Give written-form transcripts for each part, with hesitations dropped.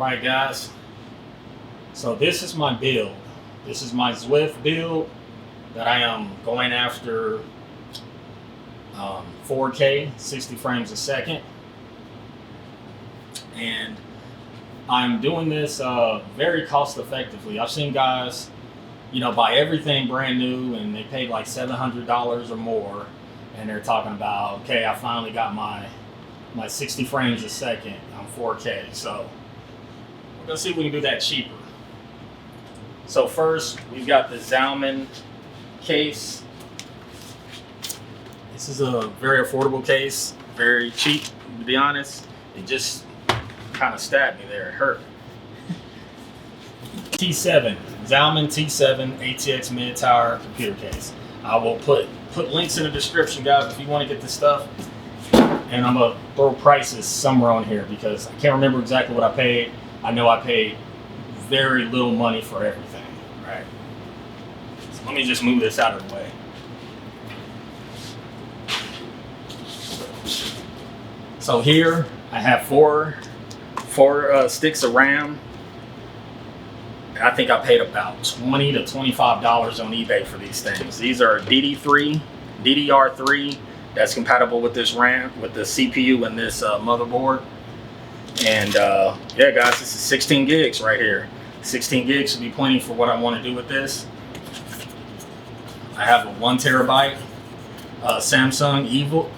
Alright guys, so this is my build. This is my Zwift build that I am going after 4K, 60 frames a second. And I'm doing this very cost effectively. I've seen guys, buy everything brand new and they pay like $700 or more. And they're talking about, okay, I finally got my 60 frames a second on 4K. So we're gonna see if we can do that cheaper. So first, we've got the Zwift case. This is a very affordable case, very cheap, to be honest. It just kind of stabbed me there, it hurt. T7, Zwift T7 ATX mid-tower computer case. I will put links in the description, guys, if you want to get this stuff. And I'm gonna throw prices somewhere on here because I can't remember exactly what I paid. I know I paid very little money for everything, right? So let me just move this out of the way. So here I have four sticks of RAM. I think I paid about $20 to $25 on eBay for these things. These are DDR3 that's compatible with this RAM, with the CPU and this motherboard. And yeah guys, this is 16 gigs right here. 16 gigs should be plenty for what I want to do with this. I have a 1 terabyte Samsung Evo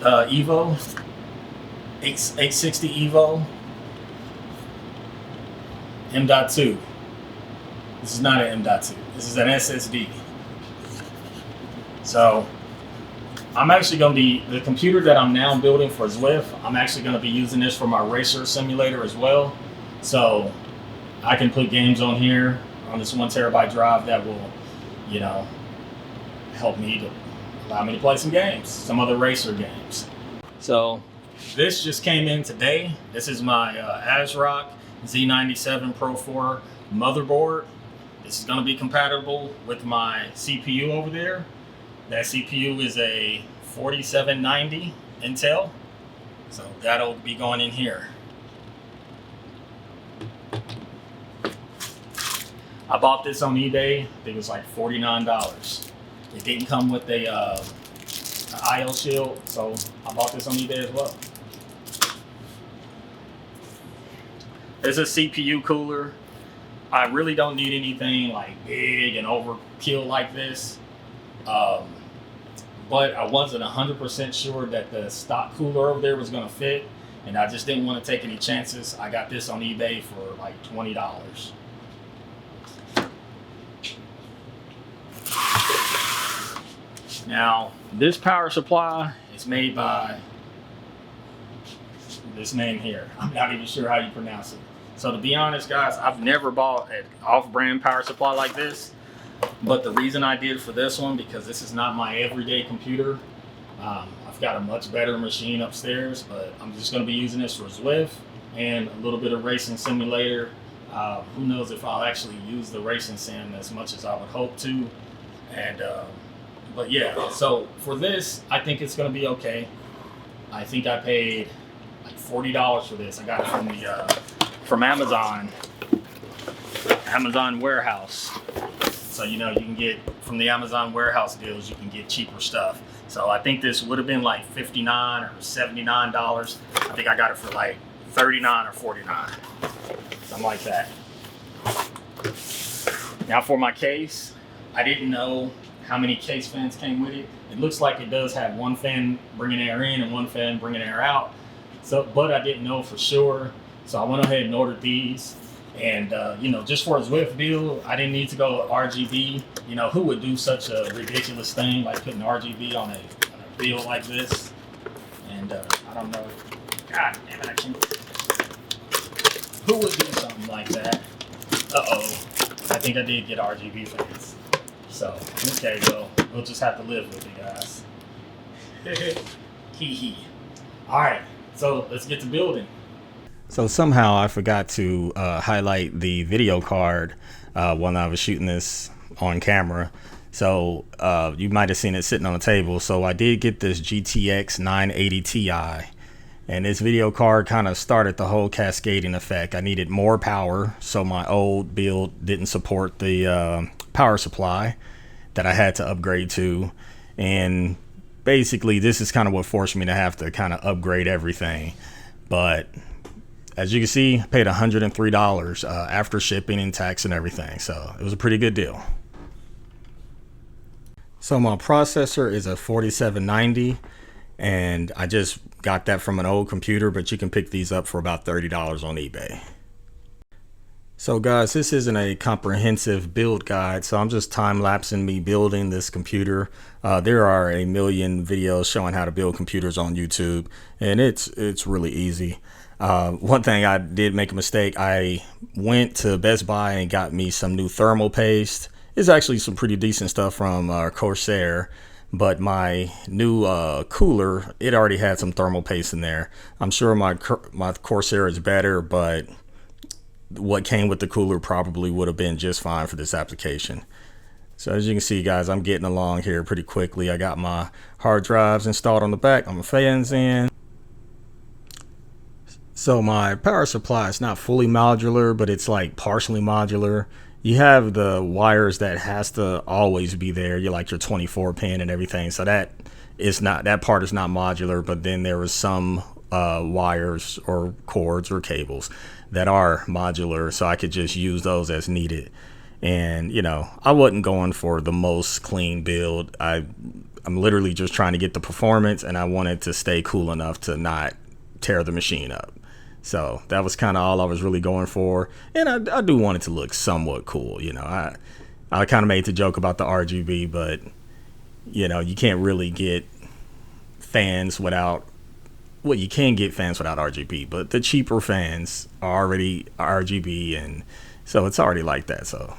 860 Evo M.2. This is not an M.2. This is an SSD. So I'm actually going to be, the computer that I'm now building for Zwift, I'm actually going to be using this for my racer simulator as well. So I can put games on here on this 1 terabyte drive that will, help me to allow me to play some games, some other racer games. So this just came in today. This is my ASRock Z97 Pro 4 motherboard. This is going to be compatible with my CPU over there. That CPU is a 4790 Intel. So that'll be going in here. I bought this on eBay. I think it was like $49. It didn't come with a IO shield, so I bought this on eBay as well. There's a CPU cooler. I really don't need anything like big and overkill like this. But I wasn't 100% sure that the stock cooler over there was gonna fit, and I just didn't want to take any chances. I got this on eBay for like $20. Now, this power supply is made by this name here. I'm not even sure how you pronounce it. So to be honest, guys, I've never bought an off-brand power supply like this. But the reason I did for this one, because this is not my everyday computer. I've got a much better machine upstairs, but I'm just going to be using this for Zwift and a little bit of racing simulator. Who knows if I'll actually use the racing sim as much as I would hope to. And but yeah, so for this, I think it's going to be okay. I think I paid like $40 for this. I got it from Amazon warehouse. So you can get from the Amazon warehouse deals, you can get cheaper stuff. So I think this would have been like $59 or $79. I think I got it for like $39 or $49, something like that. Now for my case, I didn't know how many case fans came with it. It looks like it does have one fan bringing air in and one fan bringing air out. So, but I didn't know for sure. So I went ahead and ordered these. And, just for a Zwift build, I didn't need to go RGB. Who would do such a ridiculous thing like putting RGB on a build like this? And I don't know. God damn it, I can't. Who would do something like that? Uh-oh. I think I did get RGB fans. So, okay, well, we'll just have to live with it, guys. Hee hee. Alright, so let's get to building. So somehow I forgot to highlight the video card when I was shooting this on camera. So you might have seen it sitting on the table. So I did get this GTX 980 Ti, And this video card kind of started the whole cascading effect. I needed more power, so my old build didn't support the power supply that I had to upgrade to. And basically this is kind of what forced me to have to kind of upgrade everything. But as you can see, I paid $103 after shipping and tax and everything. So it was a pretty good deal. So my processor is a 4790, and I just got that from an old computer, but you can pick these up for about $30 on eBay. So guys, this isn't a comprehensive build guide, so I'm just time-lapsing me building this computer. There are a million videos showing how to build computers on YouTube, and it's really easy. One thing I did make a mistake. I went to Best Buy and got me some new thermal paste. It's actually some pretty decent stuff from Corsair, but my new cooler, it already had some thermal paste in there. I'm sure my Corsair is better, but what came with the cooler probably would have been just fine for this application. So as you can see, guys, I'm getting along here pretty quickly. I got my hard drives installed on the back, on my fans in. So my power supply is not fully modular, but it's like partially modular. You have the wires that has to always be there. You like your 24 pin and everything. So that part is not modular, but then there was some wires or cords or cables that are modular, so I could just use those as needed. And you know, I wasn't going for the most clean build. I'm literally just trying to get the performance, and I wanted to stay cool enough to not tear the machine up. So that was kind of all I was really going for. And I do want it to look somewhat cool. You know, I kind of made the joke about the RGB, but you know, you can't really get fans without, well, you can get fans without RGB, but the cheaper fans are already RGB, and so it's already like that. So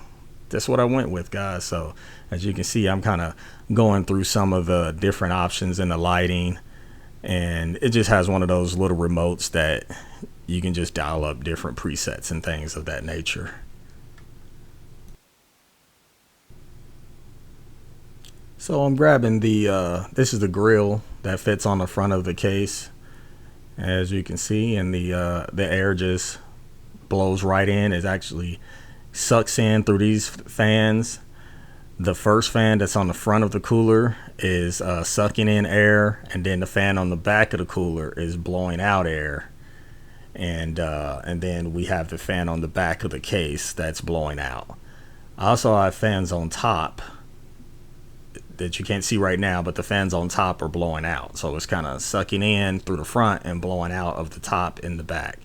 that's what I went with, guys. So as you can see, I'm kind of going through some of the different options in the lighting, and it just has one of those little remotes that you can just dial up different presets and things of that nature. So I'm grabbing the this is the grill that fits on the front of the case, as you can see, and the air just blows right in. It actually sucks in through these fans. The first fan that's on the front of the cooler is sucking in air, and then the fan on the back of the cooler is blowing out air. And then we have the fan on the back of the case that's blowing out. I also have fans on top that you can't see right now, but the fans on top are blowing out. So it's kind of sucking in through the front and blowing out of the top in the back.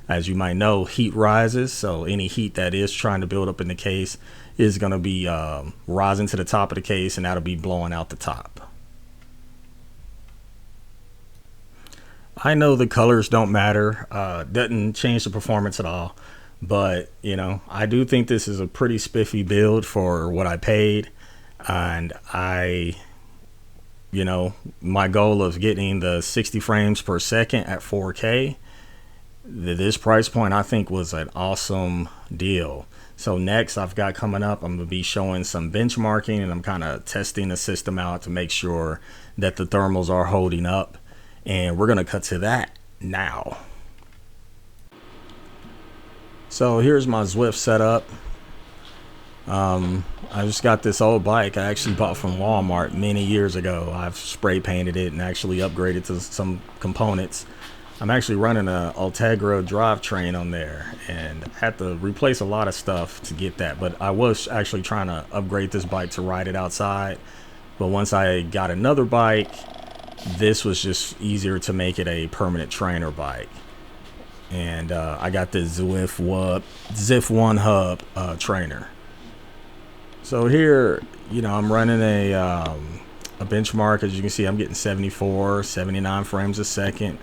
As you might know, heat rises, so any heat that is trying to build up in the case is going to be rising to the top of the case, and that'll be blowing out the top. I know the colors don't matter, doesn't change the performance at all, but you know, I do think this is a pretty spiffy build for what I paid. And you know, my goal of getting the 60 frames per second at 4K, this price point I think was an awesome deal. So next I've got coming up, I'm gonna be showing some benchmarking, and I'm kind of testing the system out to make sure that the thermals are holding up. And we're gonna cut to that now. So here's my Zwift setup. I just got this old bike I actually bought from Walmart many years ago. I've spray painted it and actually upgraded to some components. I'm actually running a Ultegra drivetrain on there, and had to replace a lot of stuff to get that. But I was actually trying to upgrade this bike to ride it outside. But once I got another bike, this was just easier to make it a permanent trainer bike. And I got the Zwift One Hub trainer. So here, you know, I'm running a benchmark. As you can see, I'm getting 74, 79 frames a second.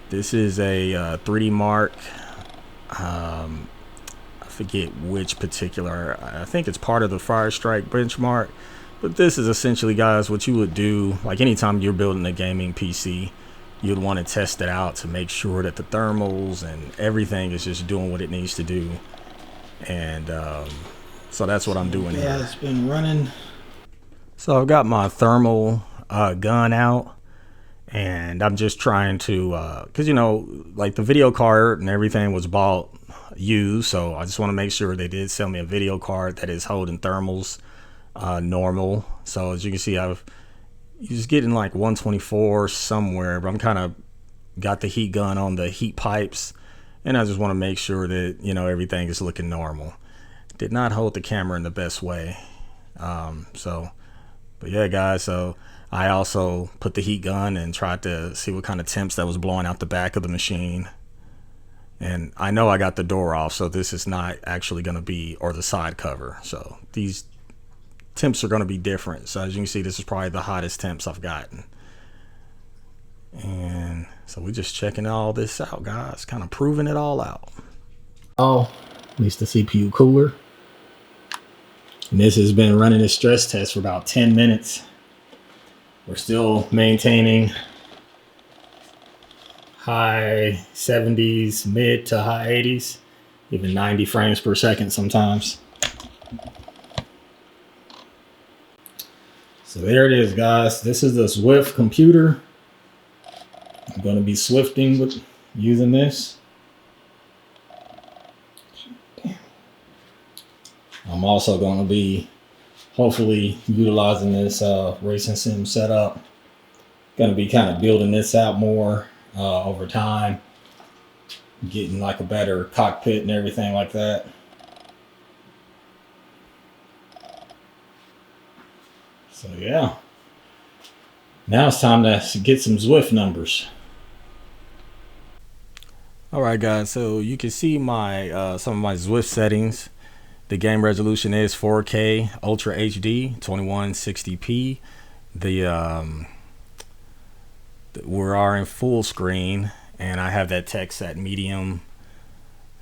This is a 3D Mark. I forget which particular. I think it's part of the Firestrike benchmark. But this is essentially, guys, what you would do, like anytime you're building a gaming PC, you'd want to test it out to make sure that the thermals and everything is just doing what it needs to do. And so that's what I'm doing here. Yeah, it's been running. So I've got my thermal gun out, And I'm just trying to, cause like the video card and everything was bought used. So I just want to make sure they did sell me a video card that is holding thermals, normal. So as you can see, I've just getting like 124 somewhere, but I'm kind of got the heat gun on the heat pipes, and I just want to make sure that everything is looking normal. Did not hold the camera in the best way. But yeah, guys, so I also put the heat gun and tried to see what kind of temps that was blowing out the back of the machine. And I know I got the door off, so this is not actually going to be, or the side cover. So these temps are going to be different. So as you can see, this is probably the hottest temps I've gotten. And so we're just checking all this out, guys, kind of proving it all out. Oh, at least the CPU cooler. And this has been running a stress test for about 10 minutes. We're still maintaining high 70s, mid to high 80s, even 90 frames per second sometimes. So there it is, guys. This is the Zwift computer. I'm going to be Zwifting with using this. I'm also going to be hopefully utilizing this racing sim setup. Going to be kind of building this out more over time, getting like a better cockpit and everything like that. So yeah, now it's time to get some Zwift numbers. All right, guys, so you can see my some of my Zwift settings. The game resolution is 4K Ultra HD 2160p. We are in full screen, and I have that text at medium,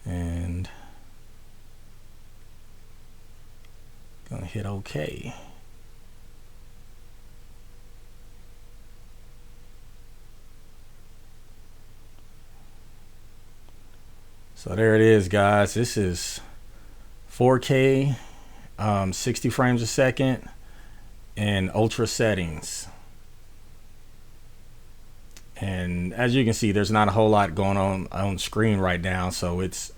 and gonna hit OK. So there it is, guys. This is 4K, 60 frames a second, and ultra settings. And as you can see, there's not a whole lot going on screen right now, so it's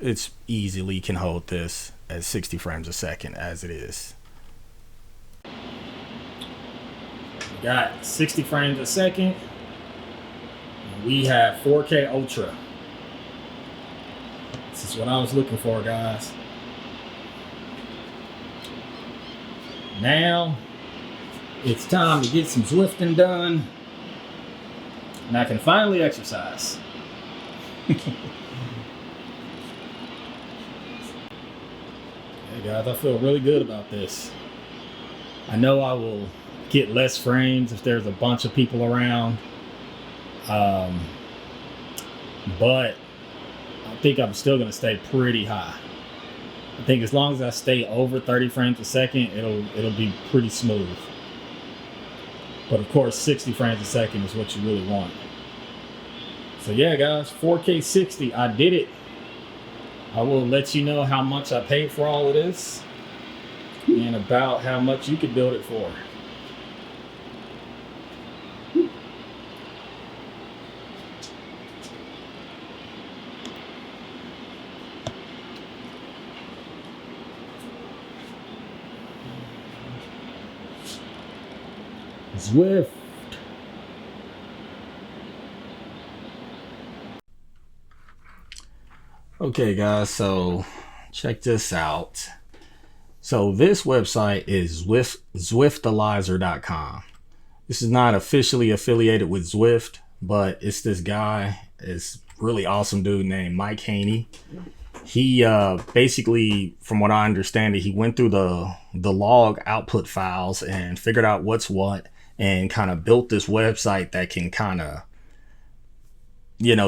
easily can hold this at 60 frames a second as it is. We got 60 frames a second. And we have 4K Ultra. This is what I was looking for, guys. Now it's time to get some Zwifting done, and I can finally exercise. Hey guys, I feel really good about this. I know I will get less frames if there's a bunch of people around, but I think I'm still gonna stay pretty high. I think as long as I stay over 30 frames a second, it'll be pretty smooth. But of course, 60 frames a second is what you really want. So yeah, guys, 4K 60, I did it. I will let you know how much I paid for all of this and about how much you could build it for. Zwift. Okay guys, so check this out. So this website is Zwiftalizer.com. This is not officially affiliated with Zwift, but it's this guy, it's really awesome dude named Mike Haney. He basically, from what I understand, he went through the log output files and figured out what's what, and kind of built this website that can kind of,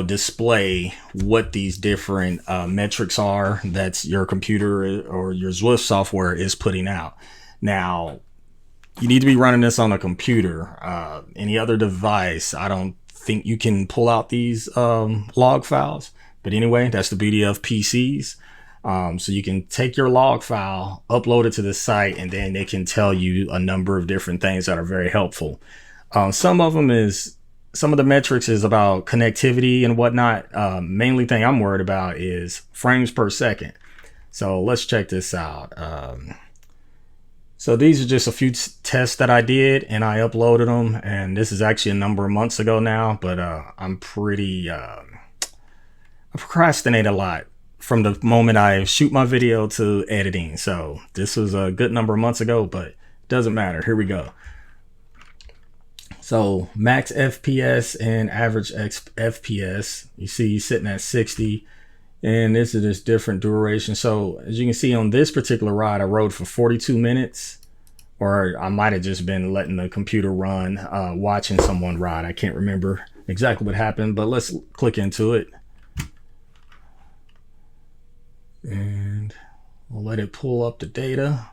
display what these different metrics are that's your computer or your Zwift software is putting out. Now, you need to be running this on a computer. Any other device, I don't think you can pull out these log files. But anyway, that's the beauty of PCs. So you can take your log file, upload it to the site, and then they can tell you a number of different things that are very helpful. Some of them is some of the metrics is about connectivity and whatnot. Mainly thing I'm worried about is frames per second. So let's check this out. So these are just a few tests that I did and I uploaded them. And this is actually a number of months ago now, but I'm pretty, I procrastinate a lot from the moment I shoot my video to editing. So this was a good number of months ago, but it doesn't matter. Here we go. So max FPS and average FPS, you see sitting at 60, and this is just different duration. So as you can see on this particular ride, I rode for 42 minutes, or I might have just been letting the computer run, watching someone ride. I can't remember exactly what happened, but let's click into it. And we'll let it pull up the data.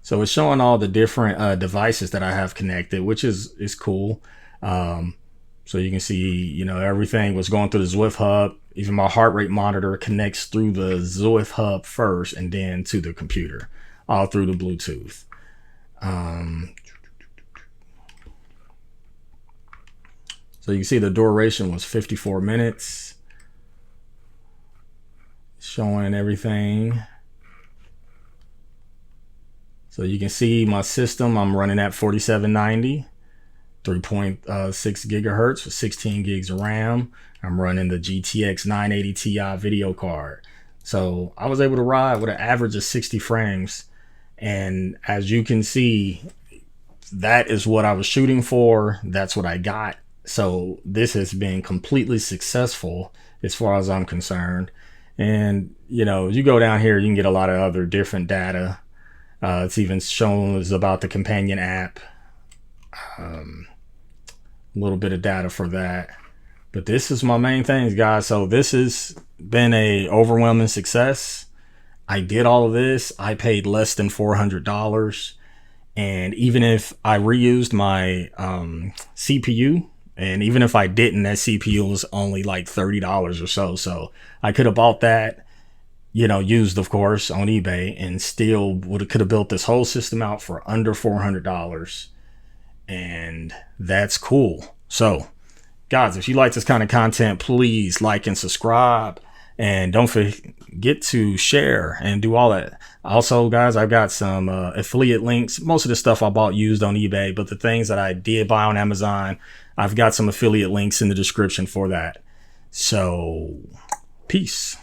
So it's showing all the different devices that I have connected, which is cool. So you can see, you know, everything was going through the Zwift hub. Even my heart rate monitor connects through the Zwift hub first and then to the computer, all through the Bluetooth. So you can see the duration was 54 minutes. Showing everything. So you can see my system, I'm running at 4790, 3.6 gigahertz with 16 gigs of RAM. I'm running the GTX 980 Ti video card. So I was able to ride with an average of 60 frames. And as you can see, that is what I was shooting for. That's what I got. So this has been completely successful as far as I'm concerned. And, you know, you go down here, you can get a lot of other different data. It's even shown as about the companion app. A little bit of data for that. But this is my main things, guys. So this has been a overwhelming success. I did all of this. I paid less than $400. And even if I reused my CPU, and even if I didn't, that CPU was only like $30 or so. So I could have bought that, you know, used of course on eBay, and still could have built this whole system out for under $400. And that's cool. So guys, if you like this kind of content, please like and subscribe, and don't forget to share and do all that. Also guys, I've got some affiliate links. Most of the stuff I bought used on eBay, but the things that I did buy on Amazon, I've got some affiliate links in the description for that. So peace.